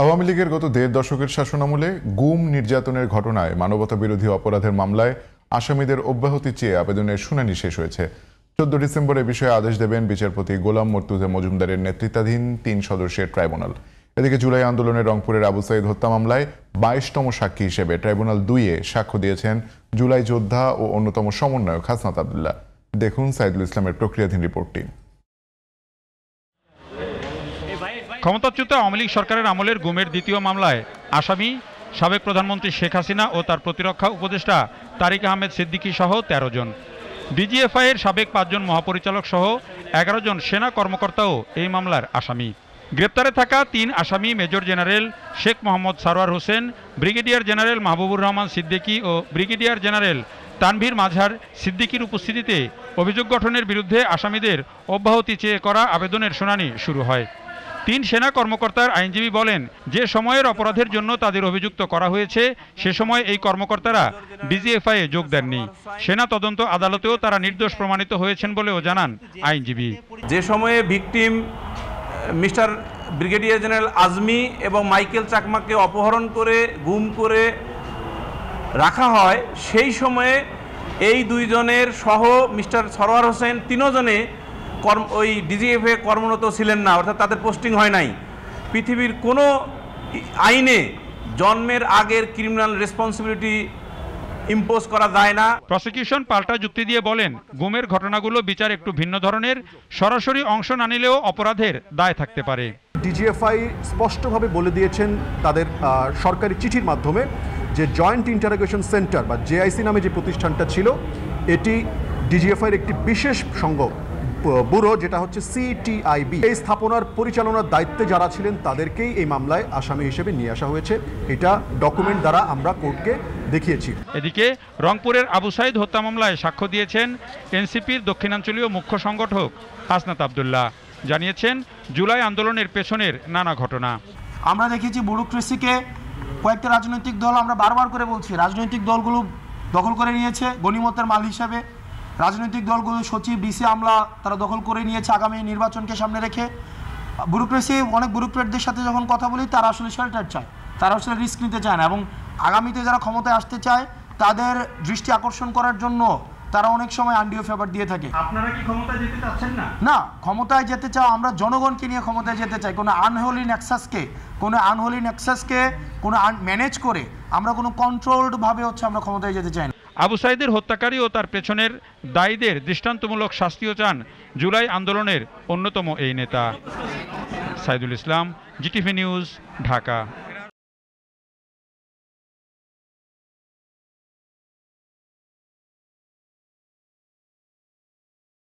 আওয়ামী লীগের গত ১.৫ দশকের শাসনামলে গুম নির্যাতনের ঘটনায় মানবতাবিরোধী অপরাধের মামলায় আসামিদের অব্যাহতি চেয়ে আবেদনের শুনানি শেষ হয়েছে। ১৪ ডিসেম্বর এ বিষয়ে আদেশ দেবেন বিচারপতি গোলাম মর্তুজা মজুমদারের নেতৃত্বাধীন ৩ সদস্যের ট্রাইব্যুনাল। এদিকে জুলাই আন্দোলনের রংপুরের আবু সাঈদ হত্যা মামলায় ২২তম সাক্ষী হিসেবে ট্রাইব্যুনাল ২-এ সাক্ষ্য দিয়েছেন জুলাই যোদ্ধা ও অন্যতম সমন্বয়ক হাসনাত আব্দুল্লাহ। দেখুন সাইদুল ইসলামের প্রক্রিয়াধীন রিপোর্টটি। ক্ষমতাচ্যুত আওয়ামী লীগ সরকারের আমলের গুমের দ্বিতীয় মামলায় আসামি সাবেক প্রধানমন্ত্রী শেখ হাসিনা ও তার প্রতিরক্ষা উপদেষ্টা তারিক আহমেদ সিদ্দিকী সহ ১৩ জন। ডিজিএফআই এর সাবেক ৫ জন মহাপরিচালক সহ ১১ জন সেনা কর্মকর্তাও এই মামলার আসামি। গ্রেপ্তারে থাকা ৩ আসামি major general Sheikh Mohammad Sarwar Hossain, brigadier general Mahbubur Rahman Siddiqui ও ব্রিগেডিয়ার জেনারেল তানভীর মাজহার সিদ্দিকীর উপস্থিতিতে অভিযোগ গঠনের বিরুদ্ধে আসামিদের অব্যাহতি চেয়ে করা আবেদনের শুনানি শুরু হয়। ৩ সেনা কর্মকর্তার আইনজীবী বলেন, যে সময়ের অপরাধের জন্য তাদের অভিযুক্ত করা হয়েছে সে সময় এই কর্মকর্তারা ডিজিএফআই এ যোগ দেননি। সেনা তদন্ত আদালতেও তারা নির্দোষ প্রমাণিত হয়েছেন বলেও জানান আইনজীবী। যে সময়ে victim mister brigadier general Azmi এবং মাইকেল চাকমাকে অপহরণ করে গুম করে রাখা হয়, সেই সময়ে এই ২ জনের সহ মিস্টার সরোয়ার হোসেন ৩ জনে ওই ডিজিএফএ কর্মরত ছিলেন না, অর্থাৎ তাদের পোস্টিং হয় নাই। পৃথিবীর কোনো আইনে জন্মের আগের ক্রিমিনাল রেসপন্সিবিলিটি ইম্পোজ করা যায় না। প্রসিকিউশন পাল্টা যুক্তি দিয়ে বলেন, গুমের ঘটনাগুলো বিচার একটু ভিন্ন ধরনের, সরাসরি অংশ না নিলেও অপরাধের দায় থাকতে পারে। ডিজিএফআই স্পষ্টভাবে বলে দিয়েছেন তাদের সরকারি চিঠির মাধ্যমে যে জয়েন্ট ইন্টারোগেশন সেন্টার বা জেআইসি নামে যে প্রতিষ্ঠানটা ছিল, এটি ডিজিএফআইয়ের একটি বিশেষ সংঘ ব্যুরো, যেটা হচ্ছে সিটিআইবি। এই স্থাপনার পরিচালনার দায়িত্বে যারা ছিলেন তাদেরকেই এই মামলায় আসামি হিসেবে নিয়ে আসা হয়েছে। এটা ডকুমেন্ট দ্বারা আমরা কোর্টকে দেখিয়েছি। এদিকে রংপুরের আবু সাঈদ হত্যা মামলায় সাক্ষ্য দিয়েছেন এনসিপির দক্ষিণাঞ্চলীয় মুখ্য সংগঠক হাসনাত আব্দুল্লাহ। জানিয়েছেন জুলাই আন্দোলনের পেছনের নানা ঘটনা। আমরা দেখেছি ব্যুরোক্রেসিকে কয়েকটা রাজনৈতিক দল, আমরা বারবার করে বলছি, রাজনৈতিক দলগুলো দখল করে নিয়েছে গণিমতের মাল হিসাবে। রাজনৈতিক দলগুলো সচিব ডিসি আমলা তারা দখল করে নিয়েছে আগামী নির্বাচনকে সামনে রেখে। ব্যুরোক্রেসি, অনেক ব্যুরোক্রেটদের সাথে যখন কথা বলি তারা আসলে শেল্টার চায়, তারা আসলে রিস্ক নিতে চায় না, এবং আগামীতে যারা ক্ষমতায় আসতে চায় তাদের দৃষ্টি আকর্ষণ করার জন্য তারা অনেক সময় আনডিউ ফেভার দিয়ে থাকে। আপনারা কি ক্ষমতায় যেতে চাচ্ছেন না? না, ক্ষমতায় যেতে চাও, আমরা জনগণকে নিয়ে ক্ষমতায় যেতে চাই। কোনো আনহোলি নেক্সাসকে কোনো ম্যানেজ করে আমরা কোনো কন্ট্রোলডভাবে আমরা ক্ষমতায় যেতে চাই না। আবু সাঈদের হত্যাকারী ও তার পেছনের দায়ীদের দৃষ্টান্তমূলক শাস্তিও চান জুলাই আন্দোলনের অন্যতম এই নেতা। Saidul Islam, GTV news, Dhaka.